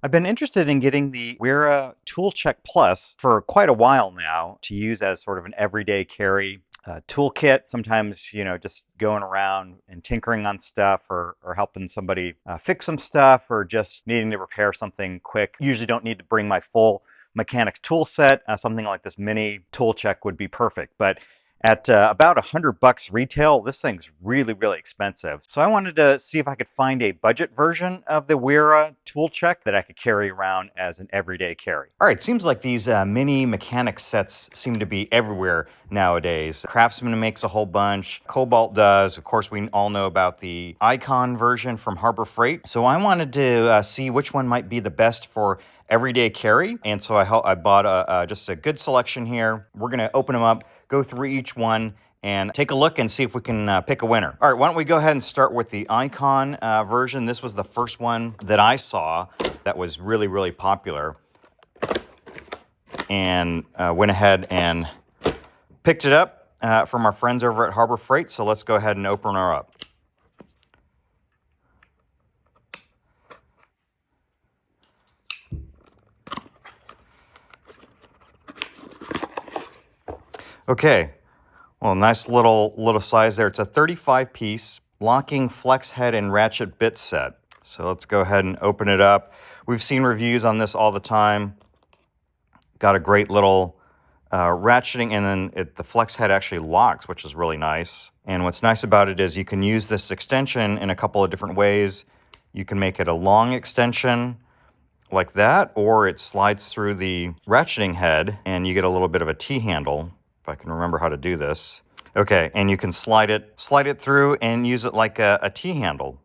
I've been interested in getting the Wera Tool Check Plus for quite a while now to use as sort of an everyday carry toolkit. Sometimes, just going around and tinkering on stuff or helping somebody fix some stuff or just needing to repair something quick. Usually don't need to bring my full mechanics tool set. Something like this mini tool check would be perfect. But at about $100 retail, this thing's really, really expensive. So I wanted to see if I could find a budget version of the Wera tool check that I could carry around as an everyday carry. All right, seems like these mini mechanic sets seem to be everywhere nowadays. Craftsman makes a whole bunch. Kobalt does. Of course, we all know about the Icon version from Harbor Freight. So I wanted to see which one might be the best for everyday carry. And so I bought just a good selection here. We're going to open them up, go through each one, and take a look and see if we can pick a winner. All right, why don't we go ahead and start with the Icon version. This was the first one that I saw that was really, really popular. And went ahead and picked it up from our friends over at Harbor Freight. So let's go ahead and open her up. Okay, well, nice little size there. It's a 35 piece locking flex head and ratchet bit set. So let's go ahead and open it up. We've seen reviews on this all the time. Got a great little ratcheting, and then the flex head actually locks, which is really nice. And what's nice about it is you can use this extension in a couple of different ways. You can make it a long extension like that, or it slides through the ratcheting head and you get a little bit of a T-handle, if I can remember how to do this. Okay, and you can slide it through and use it like a T-handle.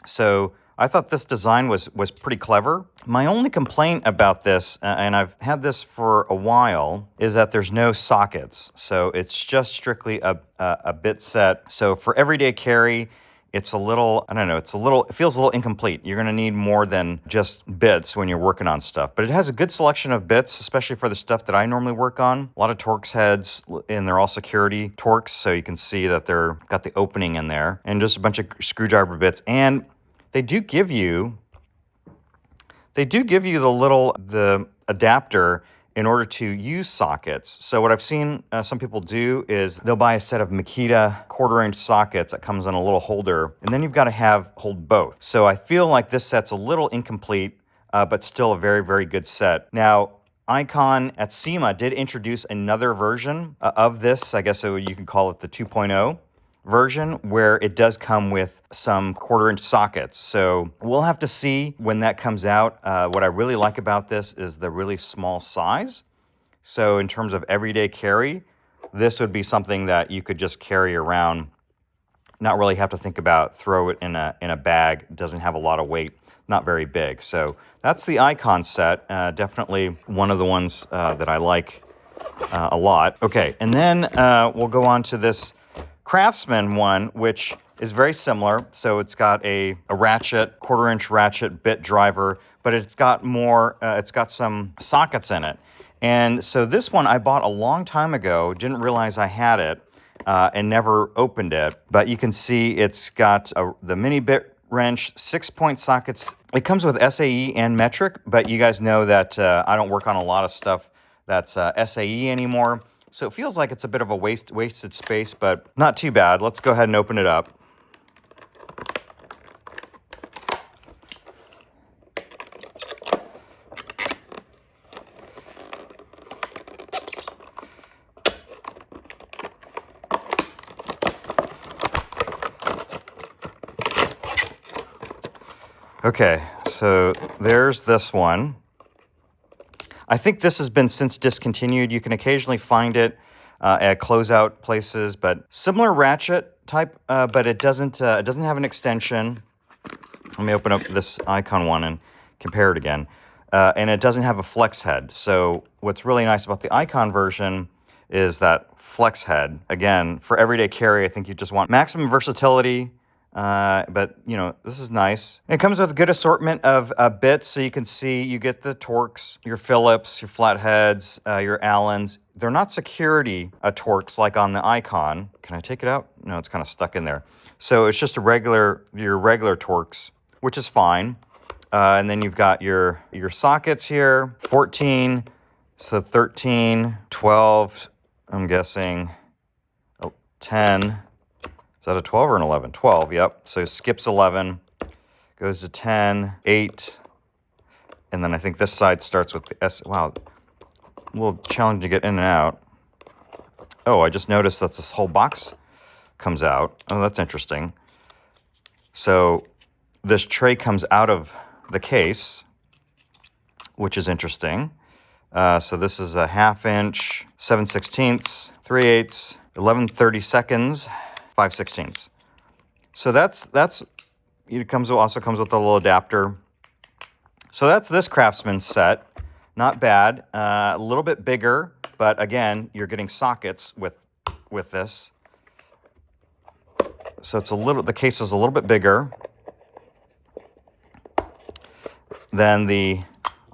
So I thought this design was pretty clever. My only complaint about this, and I've had this for a while, is that there's no sockets. So it's just strictly a bit set. So for everyday carry, it's a little, I don't know, it feels a little incomplete. You're gonna need more than just bits when you're working on stuff. But it has a good selection of bits, especially for the stuff that I normally work on. A lot of Torx heads, and they're all security Torx, so you can see that they're got the opening in there. And just a bunch of screwdriver bits. And they do give you the adapter in order to use sockets. So what I've seen some people do is they'll buy a set of Makita 1/4 inch sockets that comes in a little holder, and then you've got to hold both. So I feel like this set's a little incomplete, but still a very, very good set. Now, Icon at SEMA did introduce another version of this. I guess you can call it the 2.0 version, where it does come with some 1/4 inch sockets. So we'll have to see when that comes out. What I really like about this is the really small size. So in terms of everyday carry, this would be something that you could just carry around, not really have to think about, throw it in a bag. It doesn't have a lot of weight, not very big. So that's the Icon set. Definitely one of the ones that I like a lot. Okay, and then we'll go on to this CRAFTSMAN one, which is very similar. So it's got a ratchet, 1/4 inch ratchet bit driver, but it's got some sockets in it. And so this one I bought a long time ago, didn't realize I had it, and never opened it. But you can see it's got the mini bit wrench, 6-point sockets. It comes with SAE and metric, but you guys know that I don't work on a lot of stuff that's SAE anymore. So it feels like it's a bit of a wasted space, but not too bad. Let's go ahead and open it up. Okay, so there's this one. I think this has been since discontinued. You can occasionally find it at closeout places, but similar ratchet type, but it doesn't have an extension. Let me open up this Icon one and compare it again. And it doesn't have a flex head. So what's really nice about the Icon version is that flex head. Again, for everyday carry, I think you just want maximum versatility. But this is nice. It comes with a good assortment of bits, so you can see you get the Torx, your Phillips, your flatheads, your Allens. They're not security Torx like on the Icon. Can I take it out? No, it's kind of stuck in there. So it's just your regular Torx, which is fine. And then you've got your sockets here, 14, so 13, 12, I'm guessing 10. Is that a 12 or an 11? 12, yep. So skips 11, goes to 10, 8, and then I think this side starts with the S. Wow, a little challenge to get in and out. Oh, I just noticed that this whole box comes out. Oh, that's interesting. So this tray comes out of the case, which is interesting. So this is a 1/2 inch, 7/16, 3/8, 11/32, 5/16. So that's it also comes with a little adapter. So that's this CRAFTSMAN set. Not bad. A little bit bigger, but again, you're getting sockets with this. So it's the case is a little bit bigger than the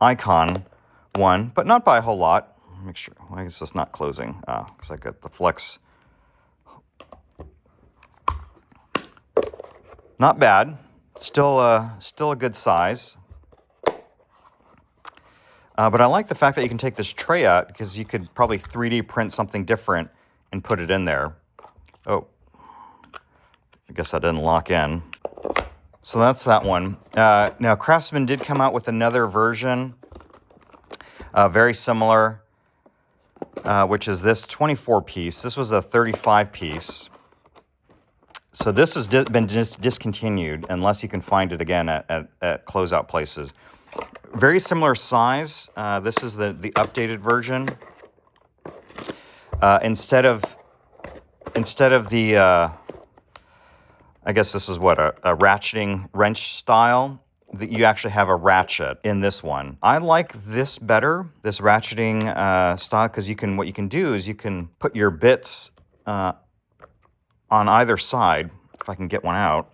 Icon one, but not by a whole lot. Make sure, why is this not closing? Because I got the flex. Not bad. Still a good size. But I like the fact that you can take this tray out because you could probably 3D print something different and put it in there. Oh, I guess that didn't lock in. So that's that one. Now, CRAFTSMAN did come out with another version, very similar, which is this 24-piece. This was a 35-piece. So this has been discontinued unless you can find it again at closeout places. Very similar size. This is the updated version. Instead of the, I guess this is what, a ratcheting wrench style, you actually have a ratchet in this one. I like this better, this ratcheting style, because what you can do is you can put your bits on either side, if I can get one out.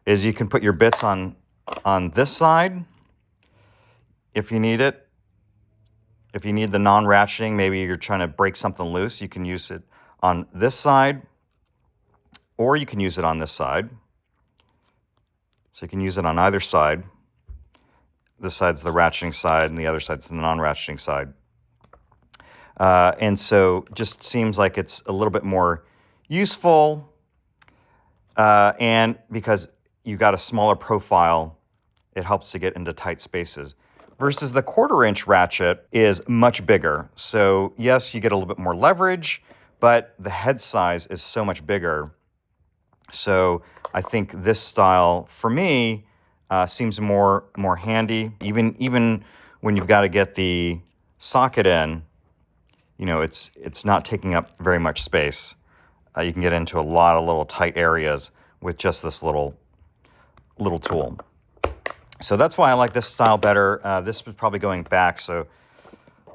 Is you can put your bits on this side if you need it. If you need the non-ratcheting, maybe you're trying to break something loose, you can use it on this side, or you can use it on this side. So you can use it on either side. This side's the ratcheting side, and the other side's the non-ratcheting side. And so just seems like it's a little bit more useful, and because you got a smaller profile, it helps to get into tight spaces. Versus the 1/4 inch ratchet is much bigger. So yes, you get a little bit more leverage, but the head size is so much bigger. So I think this style, for me, seems more handy. Even when you've got to get the socket in, it's not taking up very much space. You can get into a lot of little tight areas with just this little tool. So that's why I like this style better. This is probably going back, so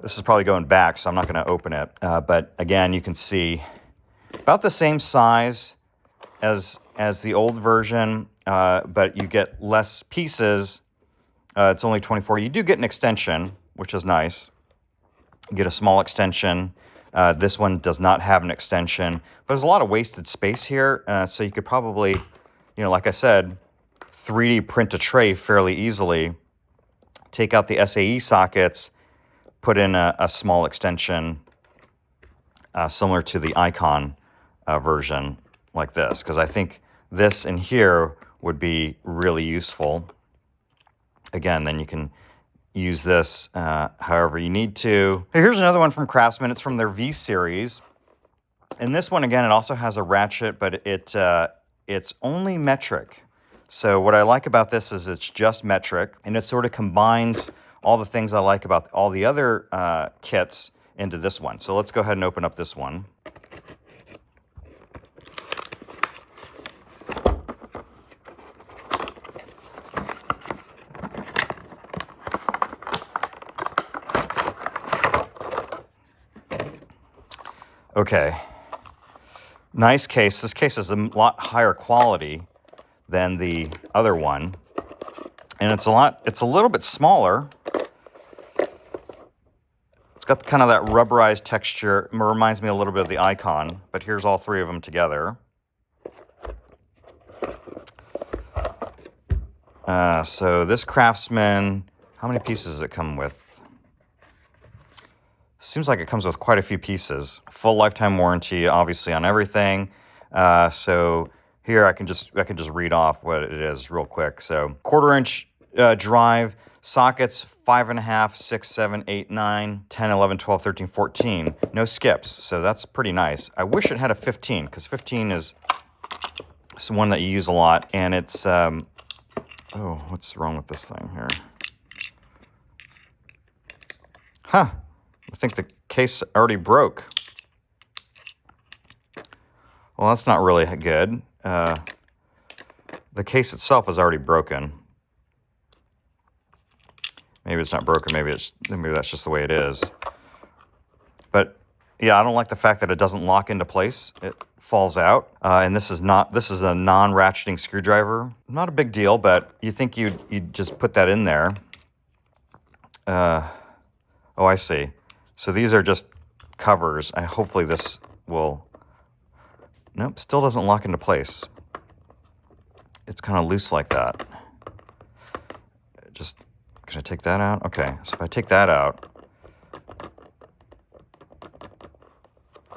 I'm not going to open it. But again, you can see about the same size as the old version, but you get less pieces. It's only 24. You do get an extension, which is nice. You get a small extension. This one does not have an extension, but there's a lot of wasted space here. So you could probably, like I said, 3D print a tray fairly easily, take out the SAE sockets, put in a small extension similar to the Icon version like this, because I think this in here would be really useful. Again, then you can use this however you need to. Here's another one from CRAFTSMAN. It's from their V series. And this one, again, it also has a ratchet, but it's only metric. So what I like about this is it's just metric, and it sort of combines all the things I like about all the other kits into this one. So let's go ahead and open up this one. Okay, nice case. This case is a lot higher quality than the other one, and it's a little bit smaller. It's got kind of that rubberized texture. It reminds me a little bit of the Icon, but here's all three of them together. So this CRAFTSMAN, how many pieces does it come with? Seems like it comes with quite a few pieces. Full lifetime warranty, obviously, on everything. So here I can just read off what it is real quick. So 1/4 inch drive, sockets 5.5, 6, 7, 8, 9, 10, 11, 12, 13, 14. No skips, so that's pretty nice. I wish it had a 15, because 15 is one that you use a lot, and it's, oh, what's wrong with this thing here? Huh, I think the case already broke. Well, that's not really good. The case itself is already broken. Maybe it's not broken, maybe that's just the way it is. But yeah, I don't like the fact that it doesn't lock into place. It falls out. And this is a non-ratcheting screwdriver. Not a big deal, but you think you'd just put that in there. Oh, I see. So these are just covers. Hopefully this will... Nope, still doesn't lock into place. It's kind of loose like that. Can I take that out? Okay, so if I take that out,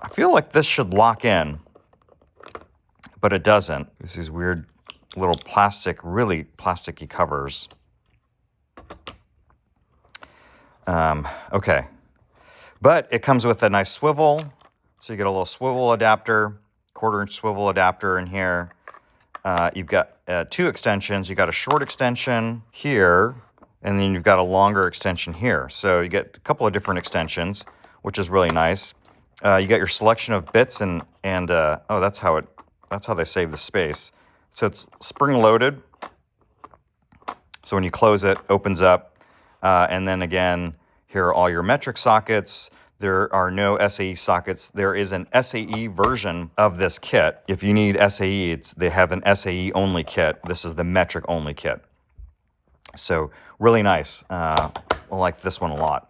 I feel like this should lock in, but it doesn't. There's these weird little really plasticky covers. Okay, but it comes with a nice swivel, so you get a little swivel adapter, 1/4 inch swivel adapter in here. You've got 2 extensions. You got a short extension here, and then you've got a longer extension here. So you get a couple of different extensions, which is really nice. You got your selection of bits and oh, that's how they save the space. So it's spring loaded. So when you close it, opens up, and then again, here are all your metric sockets. There are no SAE sockets. There is an SAE version of this kit. If you need SAE, they have an SAE only kit. This is the metric only kit. So really nice. I like this one a lot.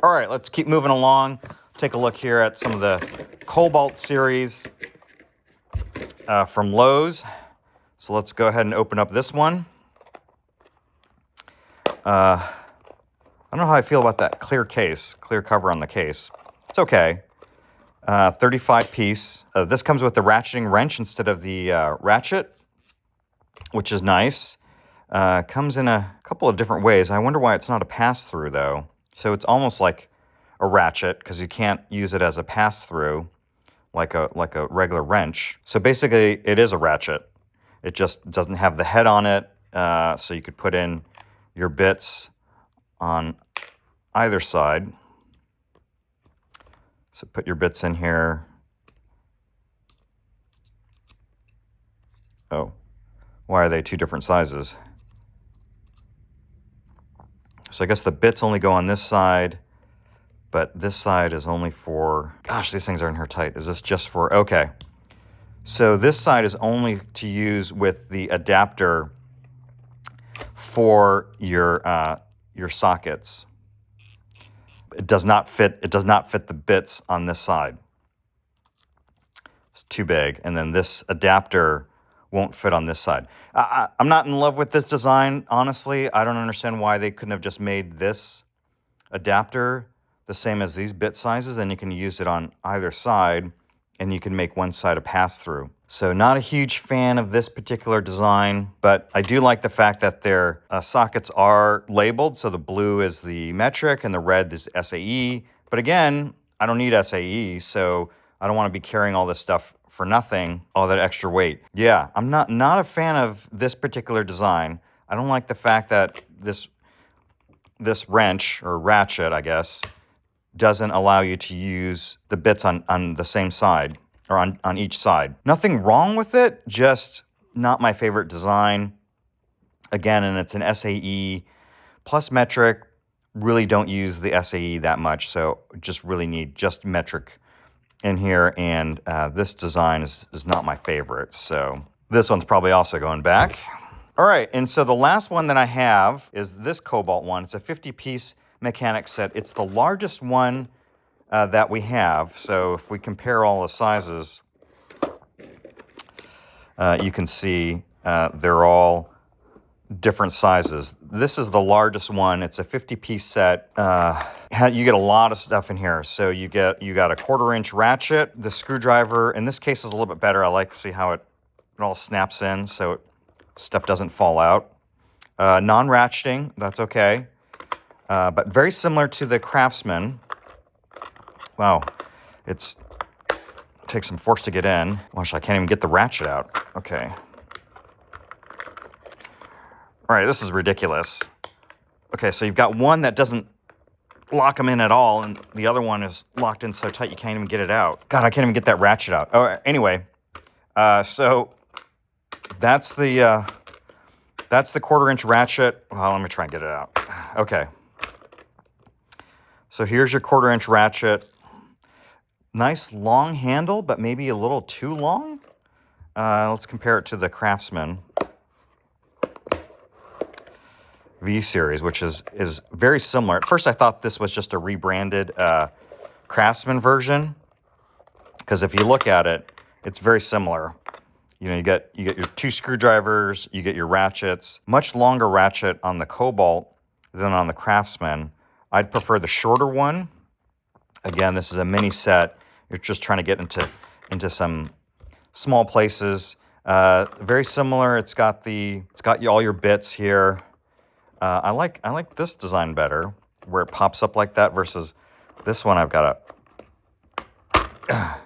All right, let's keep moving along. Take a look here at some of the Kobalt series from Lowe's. So let's go ahead and open up this one. I don't know how I feel about that clear cover on the case. It's okay. 35 piece. This comes with the ratcheting wrench instead of the ratchet, which is nice. Comes in a couple of different ways. I wonder why it's not a pass-through, though. So it's almost like a ratchet, because you can't use it as a pass-through like a regular wrench. So basically, it is a ratchet. It just doesn't have the head on it, so you could put in your bits on either side. So put your bits in here. Oh, why are they 2 different sizes? So I guess the bits only go on this side, but this side is only for... Gosh, these things are in here tight. Is this just for... Okay. So this side is only to use with the adapter for your sockets. It does not fit the bits on this side. It's too big. And then this adapter won't fit on this side. I'm not in love with this design, honestly. I don't understand why they couldn't have just made this adapter the same as these bit sizes, and you can use it on either side, and you can make one side a pass-through. So not a huge fan of this particular design, but I do like the fact that their sockets are labeled. So the blue is the metric and the red is SAE. But again, I don't need SAE, so I don't want to be carrying all this stuff for nothing, all that extra weight. Yeah, I'm not a fan of this particular design. I don't like the fact that this wrench, or ratchet, I guess, doesn't allow you to use the bits on the same side, or on each side. Nothing wrong with it, just not my favorite design. Again, and it's an SAE plus metric. Really don't use the SAE that much, so just really need just metric in here, and this design is not my favorite, so this one's probably also going back. All right, and so the last one that I have is this Kobalt one. It's a 50-piece mechanic set. It's the largest one that we have, so if we compare all the sizes, you can see they're all different sizes. This is the largest one. It's a 50-piece set. You get a lot of stuff in here. So you got a 1/4-inch ratchet. The screwdriver, in this case, is a little bit better. I like to see how it all snaps in so stuff doesn't fall out. Non-ratcheting, that's okay. But very similar to the CRAFTSMAN. Wow, it takes some force to get in. Gosh, I can't even get the ratchet out. Okay. All right, this is ridiculous. Okay, so you've got one that doesn't lock them in at all, and the other one is locked in so tight you can't even get it out. God, I can't even get that ratchet out. Oh, anyway, so that's the 1/4-inch ratchet. Well, let me try and get it out. Okay. So here's your 1/4-inch ratchet. Nice long handle, but maybe a little too long. Let's compare it to the CRAFTSMAN V series, which is very similar. At first, I thought this was just a rebranded CRAFTSMAN version, because if you look at it, it's very similar. You know, you get your 2 screwdrivers, you get your ratchets. Much longer ratchet on the Kobalt than on the CRAFTSMAN. I'd prefer the shorter one. Again, this is a mini set. You're just trying to get into some small places. Very similar. It's got all your bits here. I like this design better, where it pops up like that, versus this one I've got to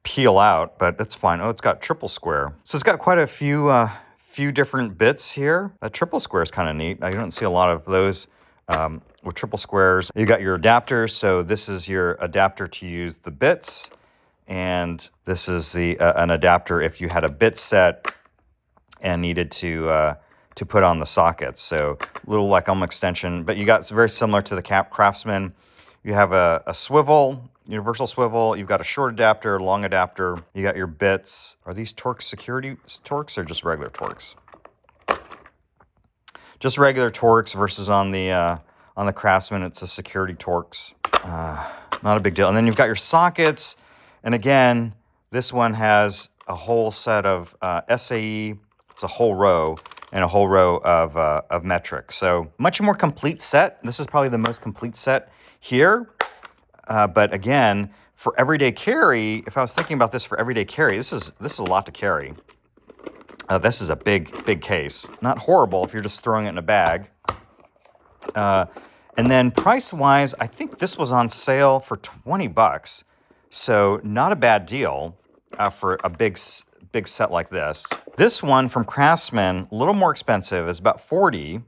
peel out, but it's fine. Oh, it's got triple square. So it's got quite a few different bits here. That triple square is kind of neat. I don't see a lot of those with triple squares. You got your adapters. So this is your adapter to use the bits, and this is an adapter if you had a bit set and needed to put on the sockets. So a little like extension, but you got, it's very similar to the CRAFTSMAN. You have a swivel, universal swivel. You've got a short adapter, long adapter. You got your bits. Are these Torx security Torx or just regular Torx? Just regular Torx versus on the CRAFTSMAN, it's a security Torx. Not a big deal. And then you've got your sockets. And again, this one has a whole set of SAE. It's a whole row, and a whole row of metric. So much more complete set. This is probably the most complete set here. But again, for everyday carry, if I was thinking about this for everyday carry, this is a lot to carry. This is a big case. Not horrible if you're just throwing it in a bag. And then price-wise, I think this was on sale for $20. So not a bad deal for a big set like this. This one from CRAFTSMAN, a little more expensive, is about $40,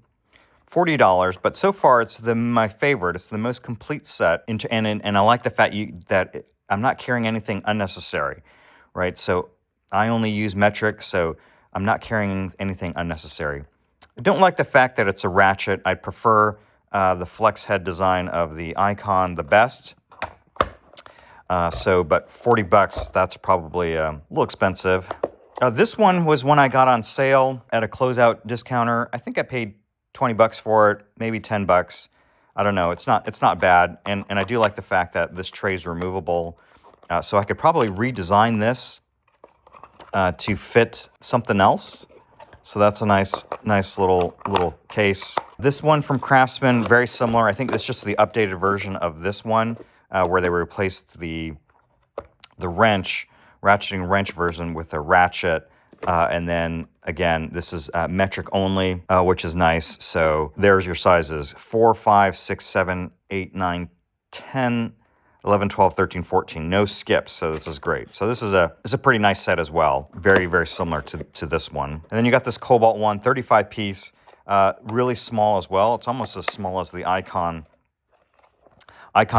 but so far it's my favorite. It's the most complete set, and I like the fact that I'm not carrying anything unnecessary, right? So I only use metric, so I'm not carrying anything unnecessary. I don't like the fact that it's a ratchet. I prefer the flex head design of the Icon the best. But $40, that's probably a little expensive. This one was one I got on sale at a closeout discounter. I think I paid $20 for it, maybe $10. I don't know. It's not bad, and I do like the fact that this tray is removable. So I could probably redesign this to fit something else. So that's a nice little case. This one from CRAFTSMAN, very similar. I think it's just the updated version of this one, where they replaced the ratcheting wrench version with a ratchet. And then again, this is metric only, which is nice. So there's your sizes: 4, 5, 6, 7, 8, 9, 10, 11, 12, 13, 14. No skips, so this is great. So this is a pretty nice set as well. Very, very similar to this one. And then you got this Kobalt one, 35-piece, really small as well. It's almost as small as the Icon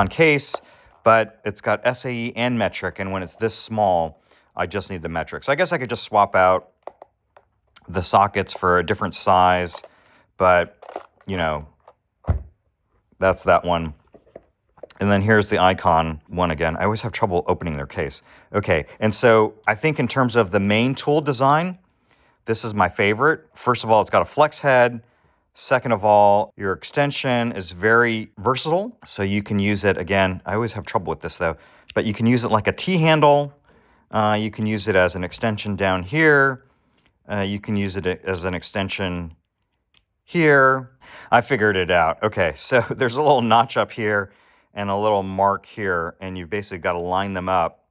case, but it's got SAE and metric, and when it's this small, I just need the metric. So I guess I could just swap out the sockets for a different size, but, you know, that's that one. And then here's the Icon one again. I always have trouble opening their case. Okay, and so I think in terms of the main tool design, this is my favorite. First of all, it's got a flex head. Second of all, your extension is very versatile, so you can use it, again, I always have trouble with this though, but you can use it like a T-handle. You can use it as an extension down here. You can use it as an extension here. I figured it out. Okay, so there's a little notch up here and a little mark here, and you've basically got to line them up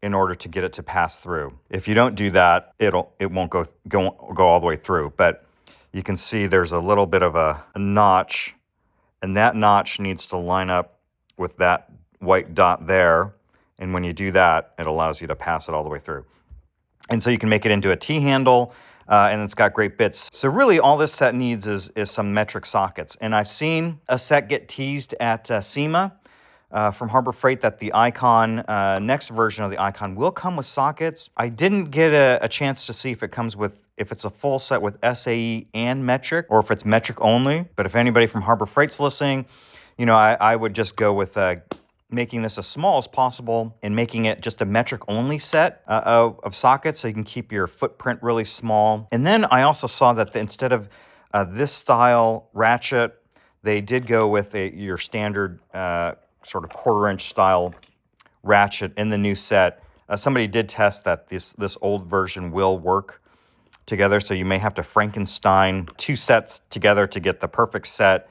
in order to get it to pass through. If you don't do that, it won't go all the way through. But you can see there's a little bit of a notch, and that notch needs to line up with that white dot there. And when you do that, it allows you to pass it all the way through. And so you can make it into a T-handle, and it's got great bits. So really all this set needs is some metric sockets. And I've seen a set get teased at SEMA from Harbor Freight that the Icon, next version of the Icon will come with sockets. I didn't get a chance to see if it comes with, if it's a full set with SAE and metric, or if it's metric only. But if anybody from Harbor Freight's listening, you know, I would just go with making this as small as possible and making it just a metric only set of sockets so you can keep your footprint really small. And then I also saw that instead of this style ratchet, they did go with your standard sort of 1/4 inch style ratchet in the new set. Somebody did test that this old version will work together, so you may have to Frankenstein 2 sets together to get the perfect set.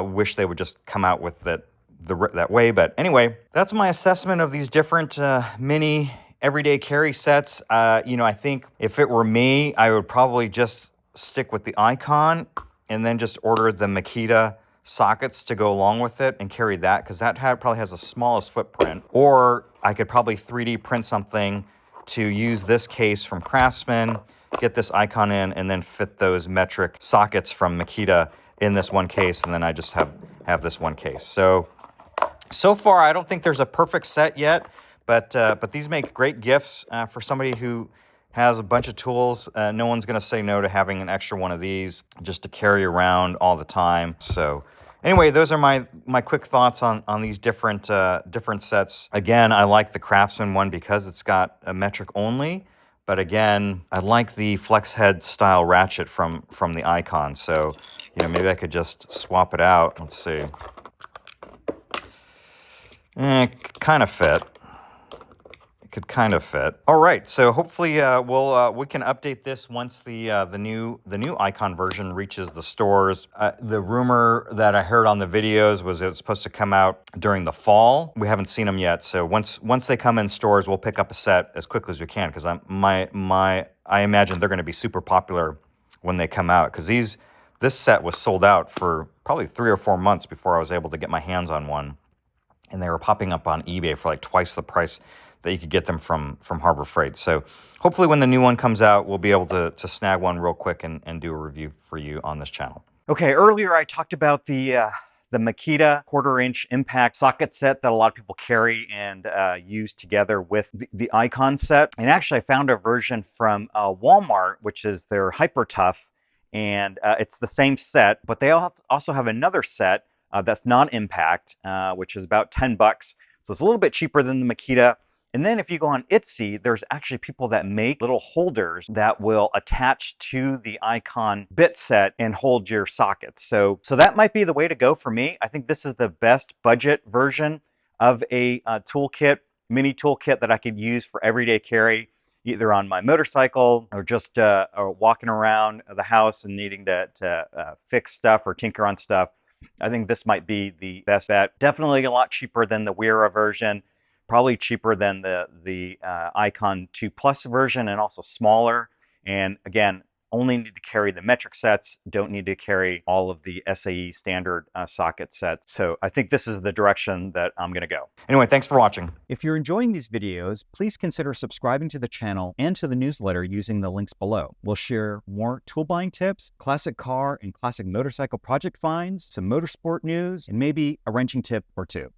Wish they would just come out with that way. But anyway, that's my assessment of these different mini everyday carry sets. You know, I think if it were me, I would probably just stick with the Icon and then just order the Makita sockets to go along with it and carry that, because that probably has the smallest footprint. Or I could probably 3D print something to use this case from CRAFTSMAN, get this Icon in, and then fit those metric sockets from Makita in this one case, and then I just have this one case. So far, I don't think there's a perfect set yet, but these make great gifts for somebody who has a bunch of tools. No one's going to say no to having an extra one of these just to carry around all the time. So anyway, those are my quick thoughts on these different sets. Again, I like the CRAFTSMAN one because it's got a metric only. But again, I like the flex head style ratchet from the Icon. So, you know, maybe I could just swap it out. Let's see. Kind of fit. It could kind of fit. All right, so hopefully we can update this once the new Icon version reaches the stores. The rumor that I heard on the videos was it was supposed to come out during the fall. We haven't seen them yet, so once they come in stores, we'll pick up a set as quickly as we can, because I imagine they're going to be super popular when they come out, because this set was sold out for probably 3 or 4 months before I was able to get my hands on one. And they were popping up on eBay for like twice the price that you could get them from Harbor Freight. So hopefully when the new one comes out, we'll be able to snag one real quick and do a review for you on this channel. Okay, earlier I talked about the Makita 1/4 inch impact socket set that a lot of people carry and use together with the Icon set. And actually I found a version from Walmart, which is their Hyper Tough, and it's the same set, but they also have another set that's non-impact, which is about $10. So it's a little bit cheaper than the Makita. And then if you go on Etsy, there's actually people that make little holders that will attach to the Icon bit set and hold your sockets. So that might be the way to go for me. I think this is the best budget version of a toolkit, mini toolkit that I could use for everyday carry, either on my motorcycle or just or walking around the house and needing to fix stuff or tinker on stuff. I think this might be the best bet. Definitely a lot cheaper than the Wera version, probably cheaper than the Icon 2 Plus version, and also smaller. And again, only need to carry the metric sets, don't need to carry all of the SAE standard socket sets. So I think this is the direction that I'm going to go. Anyway, thanks for watching. If you're enjoying these videos, please consider subscribing to the channel and to the newsletter using the links below. We'll share more tool buying tips, classic car and classic motorcycle project finds, some motorsport news, and maybe a wrenching tip or two.